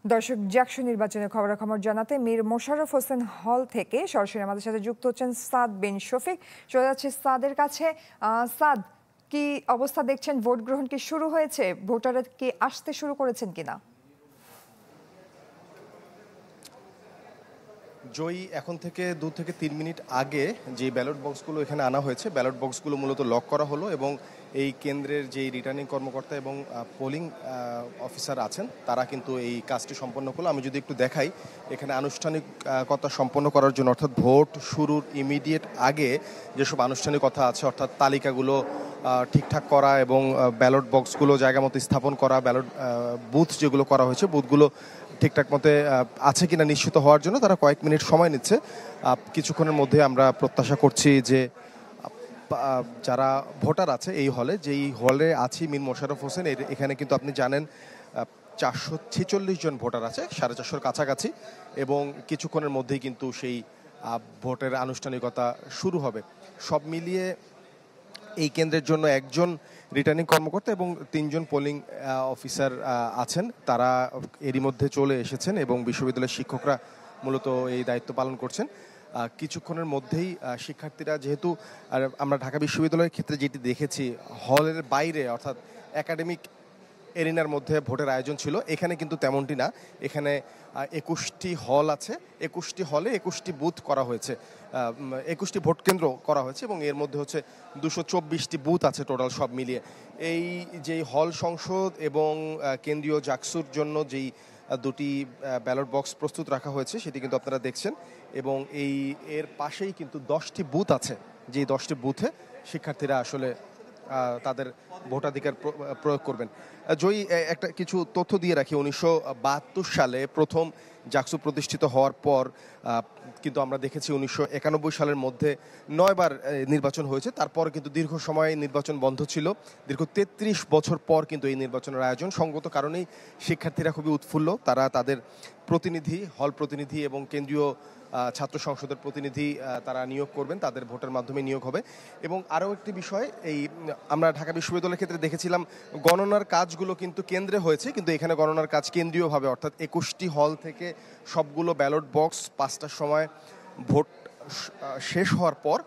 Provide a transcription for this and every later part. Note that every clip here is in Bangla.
দর্শক, জাকসু নির্বাচনের খবরাখবর জানাতে মীর মোশাররফ হোসেন হল থেকে সরাসরি আমাদের সাথে যুক্ত হচ্ছেন সাদ বিন শফিক। চলে যাচ্ছে সাদের কাছে। সাদ, কি অবস্থা দেখছেন? ভোট গ্রহণ কি শুরু হয়েছে? ভোটাররা কি আসতে শুরু করেছেন কিনা? জয়ী, এখন থেকে 2 থেকে 3 মিনিট আগে যে ব্যালট বক্সগুলো এখানে আনা হয়েছে, ব্যালট বক্সগুলো মূলত লক করা হলো এবং এই কেন্দ্রের যেই রিটার্নিং কর্মকর্তা এবং পোলিং অফিসার আছেন তারা কিন্তু এই কাজটি সম্পন্ন করলো। আমি যদি একটু দেখাই, এখানে আনুষ্ঠানিকতা সম্পন্ন করার জন্য অর্থাৎ ভোট শুরুর ইমিডিয়েট আগে যেসব আনুষ্ঠানিকতা আছে, অর্থাৎ তালিকাগুলো ঠিকঠাক করা এবং ব্যালট বক্সগুলো জায়গা মতো স্থাপন করা, ব্যালট বুথ যেগুলো করা হয়েছে বুথগুলো ঠিকঠাক মতে আছে কিনা নিশ্চিত হওয়ার জন্য তারা কয়েক মিনিট সময় নিচ্ছে। কিছুক্ষণের মধ্যে আমরা প্রত্যাশা করছি যে যারা ভোটার আছে এই হলে, যেই হলে আছি মীর মোশাররফ হোসেন, এখানে কিন্তু আপনি জানেন 446 জন ভোটার আছে, 450-র কাছাকাছি, এবং কিছুক্ষণের মধ্যেই কিন্তু সেই ভোটের আনুষ্ঠানিকতা শুরু হবে। সব মিলিয়ে এই কেন্দ্রের জন্য একজন রিটার্নিং কর্মকর্তা এবং 3 জন পোলিং অফিসার আছেন, তারা এরই মধ্যে চলে এসেছেন এবং বিশ্ববিদ্যালয়ের শিক্ষকরা মূলত এই দায়িত্ব পালন করছেন। কিছুক্ষণের মধ্যেই শিক্ষার্থীরা, যেহেতু আমরা ঢাকা বিশ্ববিদ্যালয়ের ক্ষেত্রে যেটি দেখেছি, হলের বাইরে অর্থাৎ একাডেমিক এরিনার মধ্যে ভোটের আয়োজন ছিল, এখানে কিন্তু তেমনটি না। এখানে 21টি হল আছে, 21টি হলে 21টি বুথ করা হয়েছে, 21টি ভোট কেন্দ্র করা হয়েছে এবং এর মধ্যে হচ্ছে 224টি বুথ আছে টোটাল সব মিলিয়ে। এই যেই হল সংসদ এবং কেন্দ্রীয় জাকসুর জন্য যেই দুটি ব্যালট বক্স প্রস্তুত রাখা হয়েছে সেটি কিন্তু আপনারা দেখছেন, এবং এর পাশেই কিন্তু 10টি বুথ আছে, যেই 10টি বুথে শিক্ষার্থীরা আসলে তাদের ভোটাধিকার প্রয়োগ করবেন। জয়ী, একটা কিছু তথ্য দিয়ে রাখি, 1972 সালে প্রথম জাকসু প্রতিষ্ঠিত হওয়ার পর কিন্তু আমরা দেখেছি 1991 সালের মধ্যে 9 বার নির্বাচন হয়েছে। তারপর কিন্তু দীর্ঘ সময় নির্বাচন বন্ধ ছিল। দীর্ঘ 33 বছর পর কিন্তু এই নির্বাচনের আয়োজন, সঙ্গত কারণেই শিক্ষার্থীরা খুবই উৎফুল্ল। তারা তাদের প্রতিনিধি, হল প্রতিনিধি এবং কেন্দ্রীয় ছাত্র সংসদের প্রতিনিধি তারা নিয়োগ করবেন, তাদের ভোটের মাধ্যমে নিয়োগ হবে। এবং আরও একটি বিষয়, এই আমরা ঢাকা বিশ্ববিদ্যালয়ের ক্ষেত্রে দেখেছিলাম গণনার কাজগুলো কিন্তু কেন্দ্রে হয়েছে, কিন্তু এখানে গণনার কাজ কেন্দ্রীয়ভাবে, অর্থাৎ 21টি হল থেকে সবগুলো ব্যালট বক্স 5টার সময় ভোট শেষ হওয়ার পর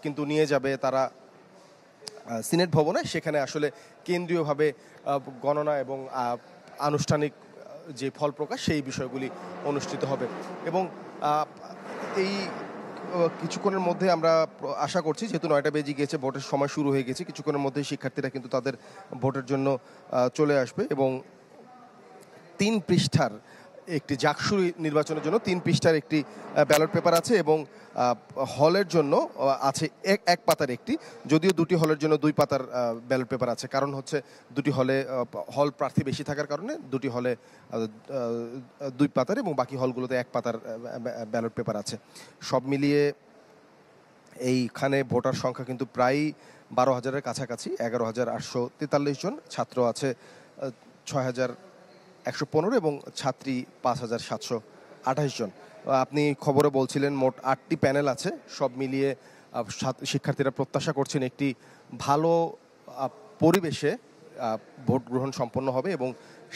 কিন্তু নিয়ে যাবে তারা সিনেট ভবনে। সেখানে আসলে কেন্দ্রীয়ভাবে গণনা এবং আনুষ্ঠানিক যে ফল প্রকাশ সেই বিষয়গুলি অনুষ্ঠিত হবে। এবং এই কিছুক্ষণের মধ্যে আমরা আশা করছি, যেহেতু 9টা বেজে গিয়েছে, ভোটের সময় শুরু হয়ে গেছে, কিছুক্ষণের মধ্যেই শিক্ষার্থীরা কিন্তু তাদের ভোটের জন্য চলে আসবে। এবং 3 পৃষ্ঠার একটি জাকসু নির্বাচনের জন্য 3 পৃষ্ঠার একটি ব্যালট পেপার আছে এবং হলের জন্য আছে এক পাতার একটি, যদিও দুটি হলের জন্য 2 পাতার ব্যালট পেপার আছে। কারণ হচ্ছে দুটি হলে হল প্রার্থী বেশি থাকার কারণে দুটি হলে 2 পাতার এবং বাকি হলগুলোতে 1 পাতার ব্যালট পেপার আছে। সব মিলিয়ে এইখানে ভোটার সংখ্যা কিন্তু প্রায় 12,000-এর কাছাকাছি, 11,843 জন, ছাত্র আছে 6,115 এবং ছাত্রী 5,728 জন। আপনি খবরে বলছিলেন মোট 8টি প্যানেল আছে। সব মিলিয়ে শিক্ষার্থীরা প্রত্যাশা করছেন একটি ভালো পরিবেশে ভোট গ্রহণ সম্পন্ন হবে এবং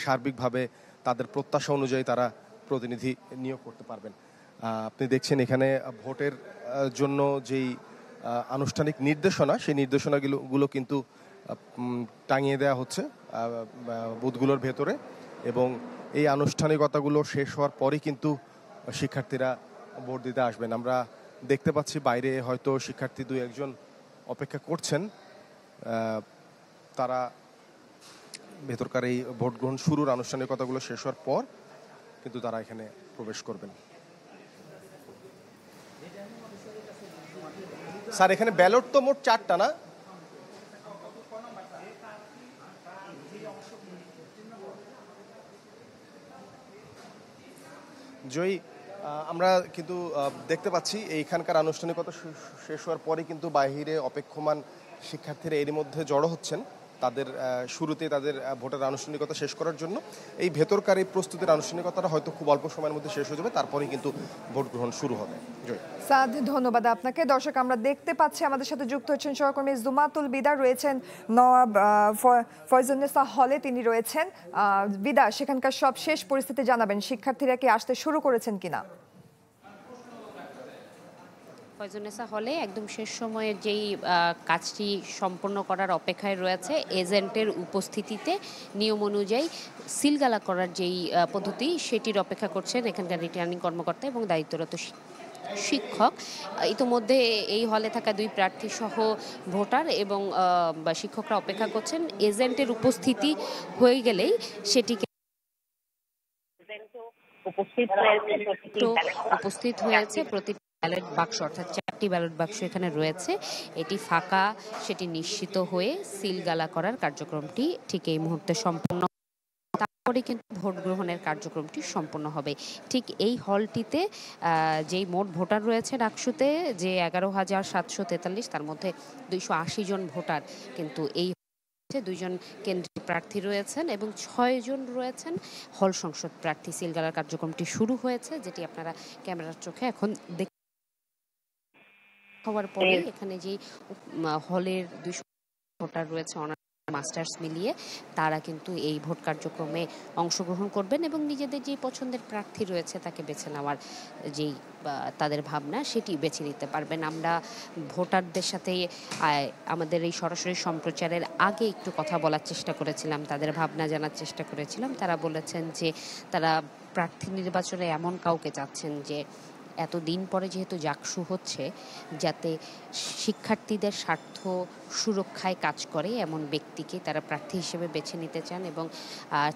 সার্বিকভাবে তাদের প্রত্যাশা অনুযায়ী তারা প্রতিনিধি নিয়োগ করতে পারবেন। আপনি দেখছেন এখানে ভোটের জন্য যেই আনুষ্ঠানিক নির্দেশনা, সেই নির্দেশনাগুলো কিন্তু টাঙিয়ে দেওয়া হচ্ছে বুথগুলোর ভেতরে, এবং এই আনুষ্ঠানিকতাগুলো শেষ হওয়ার পরই কিন্তু শিক্ষার্থীরা ভোট দিতে আসবেন। আমরা দেখতে পাচ্ছি বাইরে হয়তো শিক্ষার্থী 2-1 অপেক্ষা করছেন, তারা ভেতরকার এই ভোট গ্রহণ শুরুর আনুষ্ঠানিকতাগুলো শেষ হওয়ার পর কিন্তু তারা এখানে প্রবেশ করবেন। স্যার, এখানে ব্যালট তো মোট 4টা না? জয়ী, আমরা কিন্তু দেখতে পাচ্ছি এইখানকার আনুষ্ঠানিকতা শেষ হওয়ার পরে কিন্তু বাহিরে অপেক্ষমান শিক্ষার্থীরা এরই মধ্যে জড়ো হচ্ছেন। তাদের শুরুতে তাদের ভোটের আনুষ্ঠানিকতা শেষ করার জন্য এই ভেতরকার এই প্রস্তুতির আনুষ্ঠানিকতাটা হয়তো খুব অল্প সময়ের মধ্যে শেষ হয়ে যাবে, তারপরেই কিন্তু ভোট গ্রহণ শুরু হবে। সাদ, ধন্যবাদ আপনাকে। দর্শক, আমরা দেখতে পাচ্ছি আমাদের সাথে যুক্ত হচ্ছেন সহকর্মী জুমাতুল বিদা, রয়েছেন নওয়াব ফয়জুন্নেসা হলে, তিনি রয়েছেন। বিদা, সেখানকার সব শেষ পরিস্থিতি জানাবেন, শিক্ষার্থীরা কি আসতে শুরু করেছেন কিনা? ফয়জুন্নেসা হলে একদম শেষ সময়ের যেই কাজটি সম্পন্ন করার অপেক্ষায় রয়েছে, এজেন্টের উপস্থিতিতে নিয়ম অনুযায়ী সিলগালা করার যেই পদ্ধতি সেটির অপেক্ষা করছেন এখানকার রিটার্নিং কর্মকর্তা এবং দায়িত্বরত শিক্ষক। ইতিমধ্যে এই হলে থাকা 2 প্রার্থী সহ ভোটার এবং শিক্ষকরা অপেক্ষা করছেন। এজেন্টের উপস্থিতি হয়ে গেলেই সেটিকে উপস্থিত হয়েছে প্রতিটি ব্যালট বাক্স, অর্থাৎ 4টি ব্যালট বাক্স এখানে রয়েছে। এটি ফাঁকা সেটি নিশ্চিত হয়ে সিলগালা করার কার্যক্রমটি ঠিক এই মুহূর্তে সম্পূর্ণ, তারপরে কিন্তু ভোট গ্রহণের কার্যক্রমটি সম্পন্ন হবে। ঠিক এই হলটিতে যেই মোট ভোটার রয়েছে ডাকসুতে, যে 11,743, তার মধ্যে 280 জন ভোটার কিন্তু এই 2 জন কেন্দ্রীয় প্রার্থী রয়েছেন এবং 6 জন রয়েছেন হল সংসদ প্রার্থী। সিলগালার কার্যক্রমটি শুরু হয়েছে, যেটি আপনারা ক্যামেরার চোখে এখন হওয়ার পরে এখানে যে হলের 200 ভোটার রয়েছে মাস্টার্স মিলিয়ে, তারা কিন্তু এই ভোট কার্যক্রমে অংশগ্রহণ করবেন এবং নিজেদের যে পছন্দের প্রার্থী রয়েছে তাকে বেছে নেওয়ার যেই তাদের ভাবনা সেটি বেছে নিতে পারবেন। আমরা ভোটারদের সাথে আমাদের এই সরাসরি সম্প্রচারের আগে একটু কথা বলার চেষ্টা করেছিলাম, তাদের ভাবনা জানার চেষ্টা করেছিলাম। তারা বলেছেন যে তারা প্রার্থী নির্বাচনে এমন কাউকে চাচ্ছেন যে এতদিন পরে যেহেতু জাকসু হচ্ছে, যাতে শিক্ষার্থীদের স্বার্থ সুরক্ষায় কাজ করে এমন ব্যক্তিকে তারা প্রার্থী হিসেবে বেছে নিতে চান এবং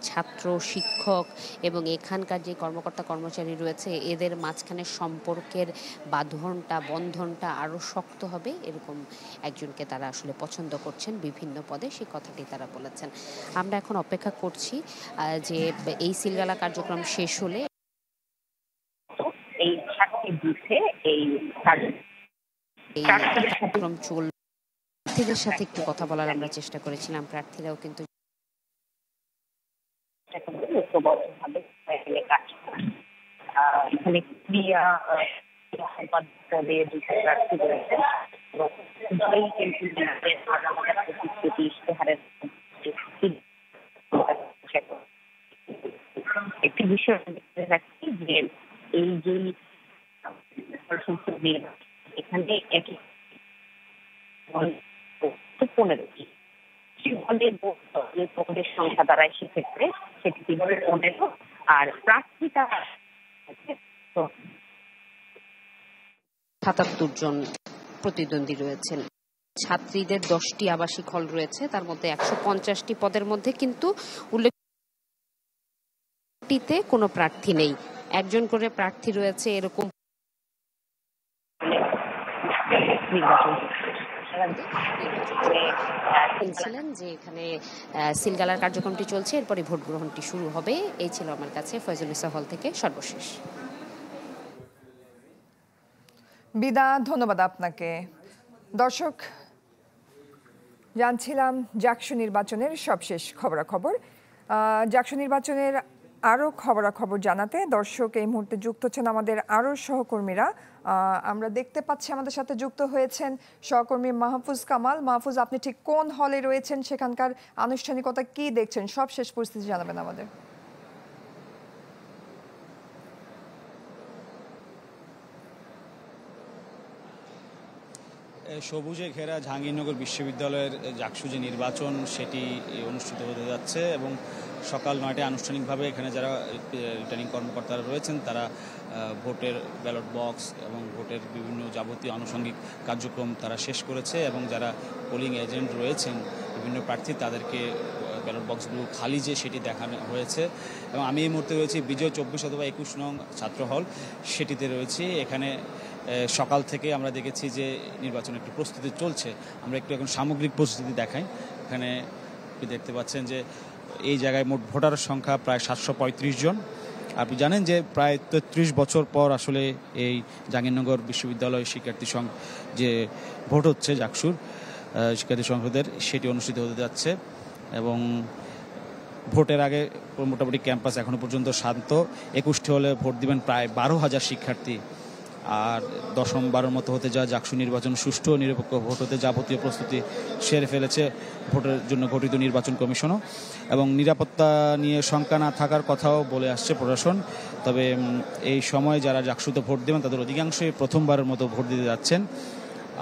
ছাত্র, শিক্ষক এবং এখানকার যে কর্মকর্তা কর্মচারী রয়েছে এদের মাঝখানে সম্পর্কের বন্ধনটা আরও শক্ত হবে, এরকম একজনকে তারা আসলে পছন্দ করছেন বিভিন্ন পদে, সেই কথাটি তারা বলেছেন। আমরা এখন অপেক্ষা করছি যে এই সিলগালা কার্যক্রম শেষ হলে এই 7টি বুথে এই কার্যক্রম চলবে। প্রার্থীদের সাথে একটু কথা বলার আমরা চেষ্টা করেছিলাম, প্রার্থীরাও কিন্তু এখানে ক্রিয়া পদে 2 প্রার্থী রয়েছেন এবং একটি বিষয় রাখছি যে এই যে এখানে 15টি ভোটের সংখ্যা দাঁড়ায়, সেক্ষেত্রে সেটি 15, আর প্রার্থীটা 77 জন প্রতিদ্বন্দ্বী রয়েছেন। ছাত্রীদের 10টি আবাসিক হল রয়েছে, তার মধ্যে 150টি পদের মধ্যে কিন্তু উল্লেখটিতে কোনো প্রার্থী নেই, একজন করে প্রার্থী রয়েছে। এরকম ছিলেন যে এখানে সিলগালার কার্যক্রমটি চলছে, এরপরে ভোট গ্রহণটি শুরু হবে। এই ছিল আমার কাছে ফয়জুন্নেসা হল থেকে সর্বশেষ। বিদা, ধন্যবাদ আপনাকে। দর্শক, জানছিলাম জাকসু নির্বাচনের সবশেষ খবরাখবর। জাকসু নির্বাচনের আরও খবরাখবর জানাতে দর্শক এই মুহূর্তে যুক্ত হচ্ছেন আমাদের আরও সহকর্মীরা। আমরা দেখতে পাচ্ছি আমাদের সাথে যুক্ত হয়েছেন সহকর্মী মাহফুজ কামাল। মাহফুজ, আপনি ঠিক কোন হলে রয়েছেন, সেখানকার আনুষ্ঠানিকতা কি দেখছেন, সব শেষ পরিস্থিতি জানাবেন আমাদের। সবুজে ঘেরা জাহাঙ্গীরনগর বিশ্ববিদ্যালয়ের জাকসু যে নির্বাচন সেটি অনুষ্ঠিত হতে যাচ্ছে এবং সকাল 9টায় আনুষ্ঠানিকভাবে এখানে যারা রিটার্নিং কর্মকর্তারা রয়েছেন তারা ভোটের ব্যালট বক্স এবং ভোটের বিভিন্ন যাবতীয় আনুষঙ্গিক কার্যক্রম তারা শেষ করেছে এবং যারা পোলিং এজেন্ট রয়েছেন বিভিন্ন প্রার্থী তাদেরকে ব্যালট বক্সগুলো খালি যে সেটি দেখানো হয়েছে। এবং আমি এই মুহূর্তে রয়েছি বিজয় 24 অথবা 21 নং ছাত্র হল, সেটিতে রয়েছি। এখানে সকাল থেকে আমরা দেখেছি যে নির্বাচনের একটু প্রস্তুতি চলছে। আমরা একটু এখন সামগ্রিক প্রস্তুতি দেখাই। এখানে দেখতে পাচ্ছেন যে এই জায়গায় মোট ভোটারের সংখ্যা প্রায় 735 জন। আপনি জানেন যে প্রায় 33 বছর পর আসলে এই জাহাঙ্গীরনগর বিশ্ববিদ্যালয় শিক্ষার্থী যে ভোট হচ্ছে জাকসুর শিক্ষার্থী সংসদের, সেটি অনুষ্ঠিত হতে যাচ্ছে। এবং ভোটের আগে মোটামুটি ক্যাম্পাস এখনো পর্যন্ত শান্ত। 21টি হলে ভোট দিবেন প্রায় 12,000 শিক্ষার্থী। আর 10বার মতো হতে যাওয়া জাকসু নির্বাচন সুষ্ঠু ও নিরপেক্ষ ভোট হতে যাবতীয় প্রস্তুতি সেরে ফেলেছে ভোটের জন্য গঠিত নির্বাচন কমিশনও, এবং নিরাপত্তা নিয়ে শঙ্কা না থাকার কথাও বলে আসছে প্রশাসন। তবে এই সময় যারা জাকসুতে ভোট দেবেন তাদের অধিকাংশই প্রথমবারের মতো ভোট দিতে যাচ্ছেন।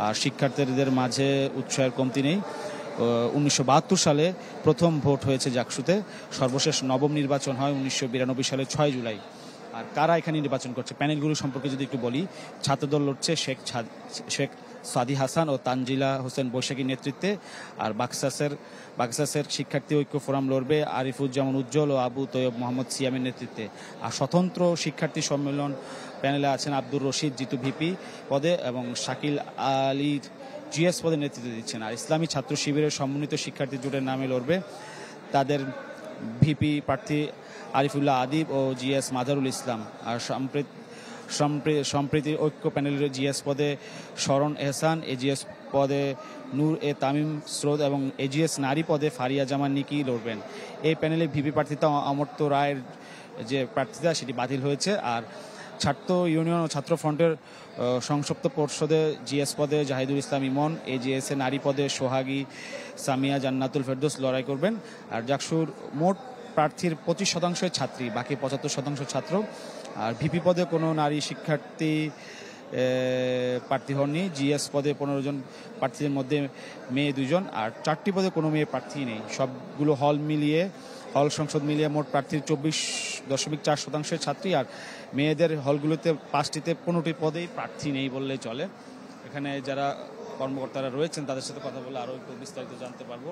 আর শিক্ষার্থীদের মাঝে উৎসাহের কমতি নেই। 1972 সালে প্রথম ভোট হয়েছে জাকসুতে, সর্বশেষ নবম নির্বাচন হয় 1992 সালের 6 জুলাই। আর কারা এখানে নির্বাচন করছে প্যানেলগুলো সম্পর্কে যদি একটু বলি, ছাত্রদল লড়ছে শেখ সাদি হাসান ও তানজিলা হোসেন বৈশাখীর নেতৃত্বে। আর বাক্সাসের শিক্ষার্থী ঐক্য ফোরাম লড়বে আরিফুজ্জামান উজ্জ্বল ও আবু তৈয়ব মোহাম্মদ সিয়ামের নেতৃত্বে। আর স্বতন্ত্র শিক্ষার্থী সম্মেলন প্যানেলে আছেন আব্দুর রশিদ জিতু ভিপি পদে এবং শাকিল আলী জিএস পদে নেতৃত্ব দিচ্ছেন। আর ইসলামী ছাত্র শিবিরের সমন্বিত শিক্ষার্থী জোটের নামে লড়বে তাদের ভিপি প্রার্থী আরিফুল্লাহ আদিব ও জিএস মাজারুল ইসলাম। আর সম্প্রীতি ঐক্য প্যানেলের জিএস পদে শরণ এহসান, এজিএস পদে নূর এ তামিম স্রোত এবং এজিএস নারী পদে ফারিয়া জামান নিকি লড়বেন। এই প্যানেলে ভিপি প্রার্থিতা অমর্ত্য রায়ের যে প্রার্থিতা সেটি বাতিল হয়েছে। আর ছাত্র ইউনিয়ন ও ছাত্র ফ্রন্টের সংসপ্ত পর্ষদে জিএস পদে জাহিদুল ইসলাম ইমন, এজিএস এ নারী পদে সোহাগী সামিয়া জান্নাতুল ফেরদৌস লড়াই করবেন। আর জাকসুর মোট প্রার্থীর 25% ছাত্রী, বাকি 75% ছাত্র। আর ভিপি পদে কোনো নারী শিক্ষার্থী প্রার্থী হননি। জিএস পদে 15 জন প্রার্থীদের মধ্যে মেয়ে 2 জন, আর 4টি পদে কোনো মেয়ে প্রার্থী নেই। সবগুলো হল সংসদ মিলিয়ে মোট প্রার্থীর 24.4% ছাত্রী। আর মেয়েদের হলগুলোতে 5টিতে 15টি পদেই প্রার্থী নেই বললেই চলে। এখানে যারা কর্মকর্তারা রয়েছেন তাদের সাথে কথা বলে আরও একটু বিস্তারিত জানতে পারবো।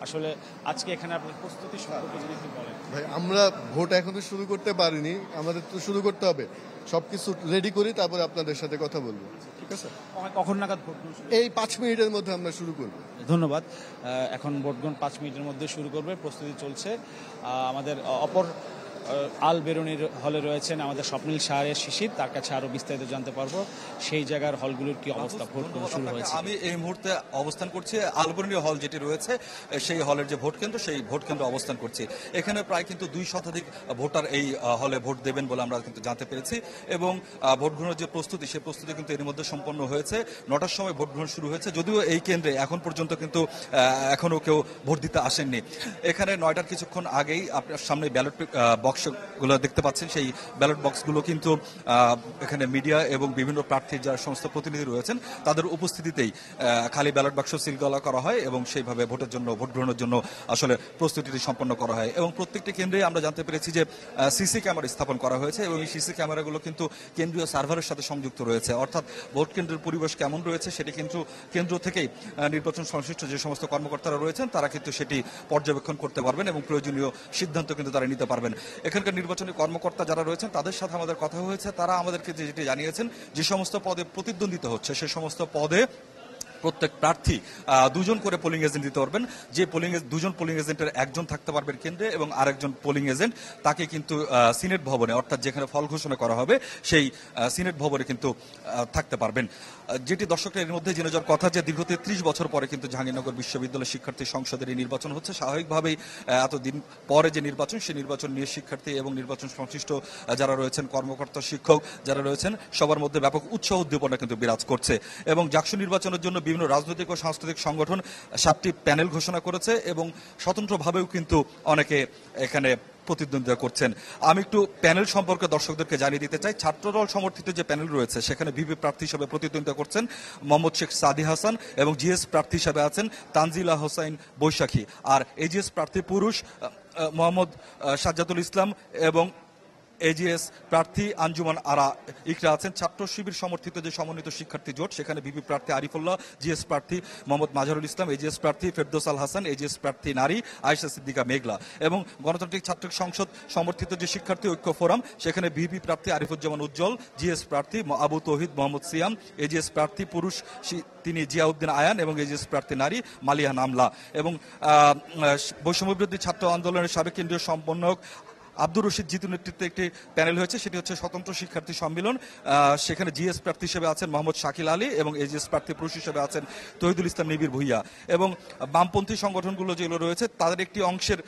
আসলে আজকে এখানে আপনার প্রস্তুতি সম্পর্কে যদি একটু বলেন। ভাই, আমরা ভোট এখনো শুরু করতে পারিনি, আমাদের তো শুরু করতে হবে। সবকিছু রেডি করি, তারপরে আপনাদের সাথে কথা বলবো, ঠিক আছে? কখন নাগাদ ভোট? এই 5 মিনিটের মধ্যে আমরা শুরু করবো। ধন্যবাদ। এখন ভোটগ্রহণ 5 মিনিটের মধ্যে শুরু করবে, প্রস্তুতি চলছে। আমাদের অপর আল বেরুনির হলে রয়েছেন আমাদের স্বপ্নিল শাহরের শিশির, তার কাছে আরো বিস্তারিত জানতে পারবো সেই জায়গার হলগুলোর কি অবস্থা। ভোট শুরু হয়েছে। আমি এই মুহূর্তে অবস্থান করছি আল বেরুনি হল যেটি রয়েছে সেই হলের যে ভোট কেন্দ্র, সেই ভোট কেন্দ্র অবস্থান করছি। এখানে প্রায় কিন্তু 2 শতাধিক ভোটার এই হলে ভোট দেবেন বলে আমরা কিন্তু জানতে পেরেছি, এবং ভোট গ্রহণের যে প্রস্তুতি সেই প্রস্তুতি কিন্তু এর মধ্যে সম্পন্ন হয়েছে। 9টার সময় ভোট গ্রহণ শুরু হয়েছে, যদিও এই কেন্দ্রে এখন পর্যন্ত কিন্তু এখনো কেউ ভোট দিতে আসেননি। এখানে 9টার কিছুক্ষণ আগেই আপনার সামনে ব্যালট বক্সগুলো দেখতে পাচ্ছেন, সেই ব্যালট বক্সগুলো কিন্তু এখানে মিডিয়া এবং বিভিন্ন প্রার্থীর যারা সমস্ত প্রতিনিধি রয়েছেন তাদের উপস্থিতিতেই খালি ব্যালট বাক্স সিলগালা করা হয় এবং সেইভাবে ভোট গ্রহণের জন্য আসলে প্রস্তুতিটি সম্পন্ন করা হয়। এবং প্রত্যেকটি কেন্দ্রে আমরা জানতে পেরেছি যে সিসি ক্যামেরা স্থাপন করা হয়েছে, এবং এই সিসি ক্যামেরাগুলো কিন্তু কেন্দ্রীয় সার্ভারের সাথে সংযুক্ত রয়েছে। অর্থাৎ ভোট কেন্দ্রের পরিবেশ কেমন রয়েছে সেটি কিন্তু কেন্দ্র থেকেই নির্বাচন সংশ্লিষ্ট যে সমস্ত কর্মকর্তারা রয়েছেন তারা কিন্তু সেটি পর্যবেক্ষণ করতে পারবেন এবং প্রয়োজনীয় সিদ্ধান্ত কিন্তু তারা নিতে পারবেন। এখানকার নির্বাচনী কর্মকর্তা যারা রয়েছেন তাদের সাথে আমাদের কথা হয়েছে, তারা আমাদেরকে যেটি জানিয়েছেন যে সমস্ত পদে প্রতিদ্বন্দ্বিতা হচ্ছে সে সমস্ত পদে প্রত্যেক প্রার্থী 2 জন করে পোলিং এজেন্ট দিতে পারবেন। যে 2 জন পোলিং এজেন্টের একজন থাকতে পারবেন কেন্দ্রে, এবং আরেকজন পোলিং এজেন্ট তাকে কিন্তু সিনেট ভবনে, অর্থাৎ যেখানে ফল ঘোষণা করা হবে সেই সিনেট ভবনে কিন্তু থাকতে পারবেন। যেটি দর্শকরা এর মধ্যে জেনে যাওয়ার কথা যে দীর্ঘ 33 বছর পরে কিন্তু জাহাঙ্গীরনগর বিশ্ববিদ্যালয় শিক্ষার্থী সংসদের এই নির্বাচন হচ্ছে। স্বাভাবিকভাবেই এতদিন পরে যে নির্বাচন, সেই নির্বাচন নিয়ে শিক্ষার্থী এবং নির্বাচন সংশ্লিষ্ট যারা রয়েছেন কর্মকর্তা, শিক্ষক যারা রয়েছেন সবার মধ্যে ব্যাপক উৎসাহ উদ্দীপনা কিন্তু বিরাজ করছে। এবং জাকসু নির্বাচনের জন্য বিভিন্ন রাজনৈতিক ও সাংস্কৃতিক সংগঠন 7টি প্যানেল ঘোষণা করেছে, এবং স্বতন্ত্রভাবেও কিন্তু অনেকে এখানে প্রতিদ্বন্দ্বিতা করছেন। আমি একটু প্যানেল সম্পর্কে দর্শকদেরকে জানিয়ে দিতে চাই। ছাত্রদল সমর্থিত যে প্যানেল রয়েছে সেখানে ভিপি প্রার্থী হিসেবে প্রতিদ্বন্দ্বিতা করছেন মোহাম্মদ শেখ সাদি হাসান, এবং জিএস প্রার্থী হিসেবে আছেন তানজিলা হোসাইন বৈশাখী। আর এজিএস প্রার্থী পুরুষ মোহাম্মদ সাজ্জাদুল ইসলাম, এবং এজিএস প্রার্থী আঞ্জুমান আরা ইকরা আছেন। ছাত্র শিবির সমর্থিত যে সমন্বিত শিক্ষার্থী জোট সেখানে ভিপি প্রার্থী আরিফুল্লাহ, জিএস প্রার্থী মোহাম্মদ মাজারুল ইসলাম, এজিএস প্রার্থী ফেরদৌস আল হাসান, এজিএস প্রার্থী নারী আয়েশা সিদ্দিকা মেঘলা। এবং গণতান্ত্রিক ছাত্র সংসদ সমর্থিত যে শিক্ষার্থী ঐক্য ফোরাম সেখানে ভিপি প্রার্থী আরিফুজ্জামান উজ্জ্বল, জিএস প্রার্থী আবু তৌহিদ মোহাম্মদ সিয়াম, এজিএস প্রার্থী পুরুষ তিনি জিয়াউদ্দিন আয়ান, এবং এজিএস প্রার্থী নারী মালিয়া নামলা। এবং বৈষম্যবিরোধী ছাত্র আন্দোলনের সাবেক কেন্দ্রীয় সমন্বয়ক আব্দুর রশিদ জিতুর নেতৃত্বে একটি প্যানেল হয়েছে, সেটি হচ্ছে স্বতন্ত্র শিক্ষার্থী সম্মেলন। সেখানে জিএস প্রার্থী হিসেবে আছেন মোহাম্মদ শাকিল আলী এবং এজিএস প্রার্থী পুরুষ হিসেবে আছেন তহিদুল ইসলাম নিবিড় ভুইয়া। এবং বামপন্থী সংগঠনগুলো যেগুলো রয়েছে তাদের একটি অংশের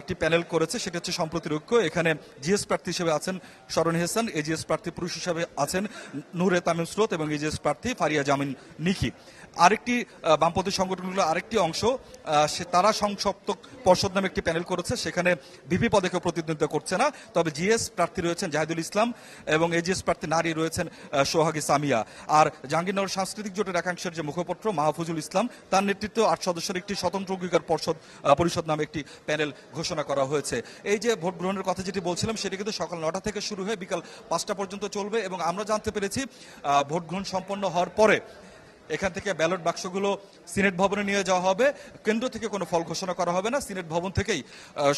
একটি প্যানেল করেছে, সেটি হচ্ছে সম্প্রতির ঐক্য। এখানে জিএস প্রার্থী হিসেবে আছেন শরণ হেসান, এজিএস প্রার্থী পুরুষ হিসেবে আছেন নূরে তামিম স্রোত এবং এজিএস প্রার্থী ফারিয়া জামিন নিকি। আরেকটি বামপন্থী সংগঠনগুলো আরেকটি অংশ, তারা সংসপ্তক পর্ষদ নামে একটি প্যানেল করেছে, সেখানে ভিপি পদে কেউ প্রতিদ্বন্দ্বিতা করছে না, তবে জিএস প্রার্থী রয়েছেন জাহিদুল ইসলাম এবং এজিএস প্রার্থী নারী রয়েছেন সোহাগী সামিয়া। আর জাহাঙ্গীরনগর সাংস্কৃতিক জোটের একাংশের যে মুখপত্র মাহফুজুল ইসলাম, তার নেতৃত্বে 8 সদস্যের একটি স্বতন্ত্র অঙ্গীকার পরিষদ নামে একটি প্যানেল ঘোষণা করা হয়েছে। এই যে ভোট গ্রহণের কথা যেটি বলছিলাম, সেটি কিন্তু সকাল 9টা থেকে শুরু হয়ে বিকাল 5টা পর্যন্ত চলবে। এবং আমরা জানতে পেরেছি ভোট গ্রহণ সম্পন্ন হওয়ার পরে এখান থেকে ব্যালট বাক্সগুলো সিনেট ভবনে নিয়ে যাওয়া হবে। কেন্দ্র থেকে কোনো ফল ঘোষণা করা হবে না, সিনেট ভবন থেকেই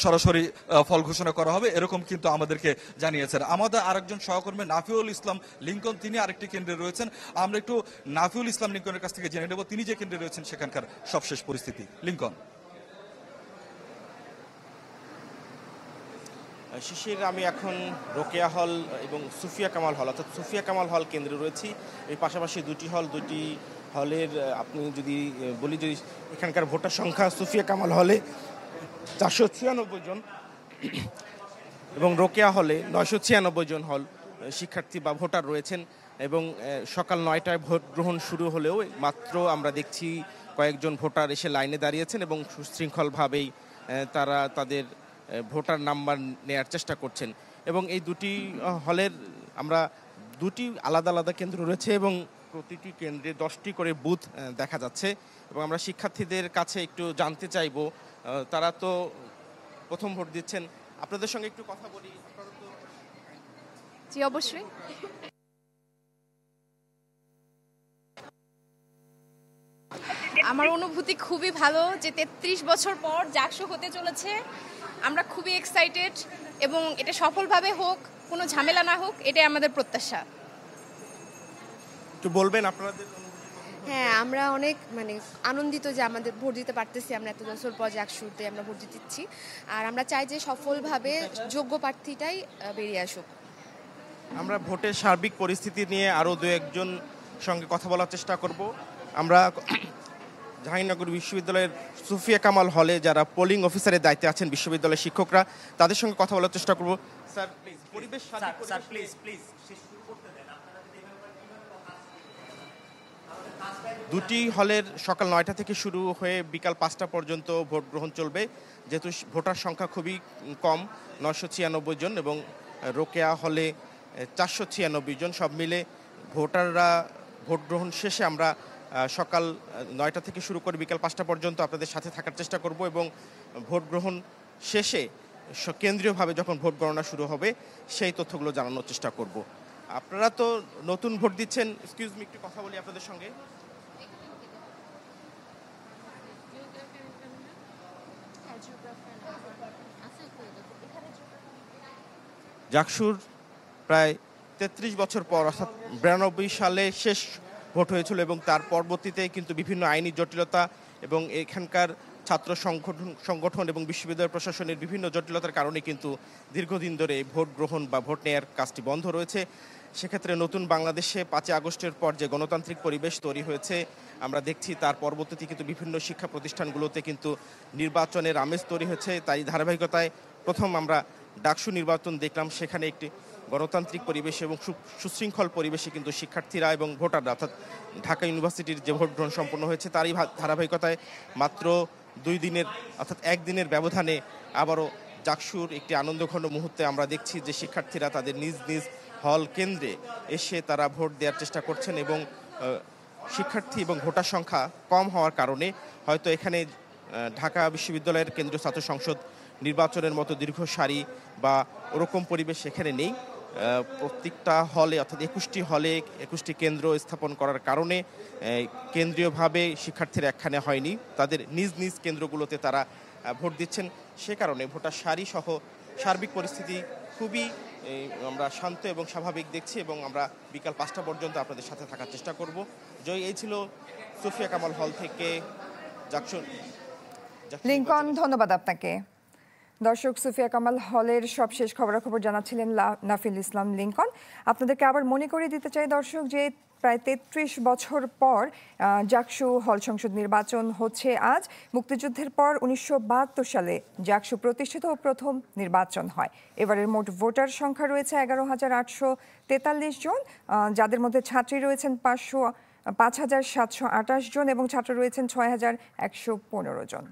সরাসরি ফল ঘোষণা করা হবে, এরকম কিন্তু আমাদেরকে জানিয়েছেন। আমাদের আরেকজন সহকর্মী নাফিউল ইসলাম লিঙ্কন, তিনি আরেকটি কেন্দ্রে রয়েছেন। আমরা একটু নাফিউল ইসলাম লিঙ্কনের কাছ থেকে জেনে নেব তিনি যে কেন্দ্রে রয়েছেন সেখানকার সবশেষ পরিস্থিতি। লিঙ্কন। শিশির, আমি এখন রোকেয়া হল এবং সুফিয়া কামাল হল, অর্থাৎ সুফিয়া কামাল হল কেন্দ্রে রয়েছি। এই পাশাপাশি দুটি হলের আপনি যদি বলি, যদি এখানকার ভোটার সংখ্যা সুফিয়া কামাল হলে 496 জন এবং রোকেয়া হলে 996 জন শিক্ষার্থী বা ভোটার রয়েছেন। এবং সকাল 9টায় ভোট গ্রহণ শুরু হলেও মাত্র আমরা দেখছি কয়েকজন ভোটার এসে লাইনে দাঁড়িয়েছেন এবং সুশৃঙ্খলভাবেই তারা তাদের ভোটার নাম্বার নেয়ার চেষ্টা করছেন। এবং এই দুটি হলের আমরা দুটি আলাদা আলাদা কেন্দ্র রয়েছে এবং প্রতিটি কেন্দ্রে 10টি করে বুথ দেখা যাচ্ছে। এবং আমরা শিক্ষার্থীদের কাছে একটু জানতে চাইব, তারা তো প্রথম ভোট দিচ্ছেন, আপনাদের সঙ্গে একটু কথা বলি। জি অবশ্যই। আমার অনুভূতি খুবই ভালো যে 33 বছর পর জাকসু হতে চলেছে। আমরা খুবই এক্সাইটেড এবং এটা সফলভাবে হোক, কোনো ঝামেলা না হোক, এটাই আমাদের প্রত্যাশা। একটু বলবেন আপনাদের? হ্যাঁ, আমরা অনেক আনন্দিত যে আমাদের ভোট দিতে পারতেছি। আমরা এত বছর পর জাকসুতে আমরা ভোট দিচ্ছি, আর আমরা চাই যে সফলভাবে যোগ্য প্রার্থীটাই বেরিয়ে আসুক। আমরা ভোটের সার্বিক পরিস্থিতি নিয়ে আরও দু একজন সঙ্গে কথা বলার চেষ্টা করব। আমরা জাহাঙ্গীরনগর বিশ্ববিদ্যালয়ের সুফিয়া কামাল হলে যারা পোলিং অফিসারের দায়িত্বে আছেন বিশ্ববিদ্যালয়ের শিক্ষকরা, তাদের সঙ্গে কথা বলার চেষ্টা করব। স্যার প্লিজ, পরিবেশ প্লিজ। দুটি হলের সকাল 9টা থেকে শুরু হয়ে বিকাল 5টা পর্যন্ত ভোট গ্রহণ চলবে। যেহেতু ভোটার সংখ্যা খুবই কম, 996 জন, এবং রোকেয়া হলে 496 জন, সব মিলে ভোটাররা ভোট গ্রহণ শেষে আমরা সকাল 9টা থেকে শুরু করে বিকাল 5টা পর্যন্ত আপনাদের সাথে থাকার চেষ্টা করব এবং ভোট গ্রহণ শেষে কেন্দ্রীয়ভাবে যখন ভোট গণনা শুরু হবে সেই তথ্যগুলো জানানোর চেষ্টা করব। আপনারা তো নতুন ভোট দিচ্ছেন, এক্সকিউজ মি, একটু কথা বলি আপনাদের সঙ্গে। জাকসুর প্রায় 33 বছর পর, অর্থাৎ 92 সালে শেষ ভোট হয়েছিল এবং তার পরবর্তীতে কিন্তু বিভিন্ন আইনি জটিলতা এবং এখানকার ছাত্র সংগঠন এবং বিশ্ববিদ্যালয় প্রশাসনের বিভিন্ন জটিলতার কারণে কিন্তু দীর্ঘদিন ধরে ভোট গ্রহণ বা ভোট নেয়ার কাজটি বন্ধ রয়েছে। সেক্ষেত্রে নতুন বাংলাদেশে 5 আগস্টের পর যে গণতান্ত্রিক পরিবেশ তৈরি হয়েছে আমরা দেখছি, তার পরবর্তীতে কিন্তু বিভিন্ন শিক্ষা প্রতিষ্ঠানগুলোতে কিন্তু নির্বাচনের আমেজ তৈরি হয়েছে। তাই ধারাবাহিকতায় প্রথম আমরা ডাকসু নির্বাচন দেখলাম, সেখানে একটি গণতান্ত্রিক পরিবেশ এবং সুশৃঙ্খল পরিবেশে কিন্তু শিক্ষার্থীরা এবং ভোটাররা, অর্থাৎ ঢাকা ইউনিভার্সিটির যে ভোট গ্রহণ সম্পন্ন হয়েছে তারই ধারাবাহিকতায় মাত্র 2 দিনের, অর্থাৎ 1 দিনের ব্যবধানে আবারও জাকসুর একটি আনন্দঘন মুহূর্তে আমরা দেখছি যে শিক্ষার্থীরা তাদের নিজ নিজ হল কেন্দ্রে এসে তারা ভোট দেওয়ার চেষ্টা করছেন এবং শিক্ষার্থী এবং ভোটার সংখ্যা কম হওয়ার কারণে হয়তো এখানে ঢাকা বিশ্ববিদ্যালয়ের কেন্দ্রীয় ছাত্র সংসদ নির্বাচনের মতো দীর্ঘ সারি বা ওরকম পরিবেশ এখানে নেই। প্রত্যেকটা হলে, অর্থাৎ 21টি হলে 21টি কেন্দ্র স্থাপন করার কারণে কেন্দ্রীয়ভাবে শিক্ষার্থীরা একখানে হয়নি, তাদের নিজ নিজ কেন্দ্রগুলোতে তারা ভোট দিচ্ছেন। সে কারণে ভোটার সারি সহ সার্বিক পরিস্থিতি খুবই আমরা শান্ত এবং স্বাভাবিক দেখছি এবং আমরা বিকাল 5টা পর্যন্ত আপনাদের সাথে থাকার চেষ্টা করব। জয়, এই ছিল সুফিয়া কামাল হল থেকে জাকসু। লিঙ্কন, ধন্যবাদ আপনাকে। দর্শক, সুফিয়া কামাল হলের সবশেষ খবরাখবর জানাচ্ছিলেন নাফিল ইসলাম লিঙ্কন। আপনাদেরকে আবার মনে করে দিতে চাই দর্শক যে প্রায় ৩৩ বছর পর জাকসু হল সংসদ নির্বাচন হচ্ছে আজ। মুক্তিযুদ্ধের পর ১৯৭২ সালে জাকসু প্রতিষ্ঠিত ও প্রথম নির্বাচন হয়। এবারের মোট ভোটার সংখ্যা রয়েছে ১১,৮৪৩ জন, যাদের মধ্যে ছাত্রী রয়েছেন ৫,৭২৮ জন এবং ছাত্র রয়েছেন ৬,১১৫ জন।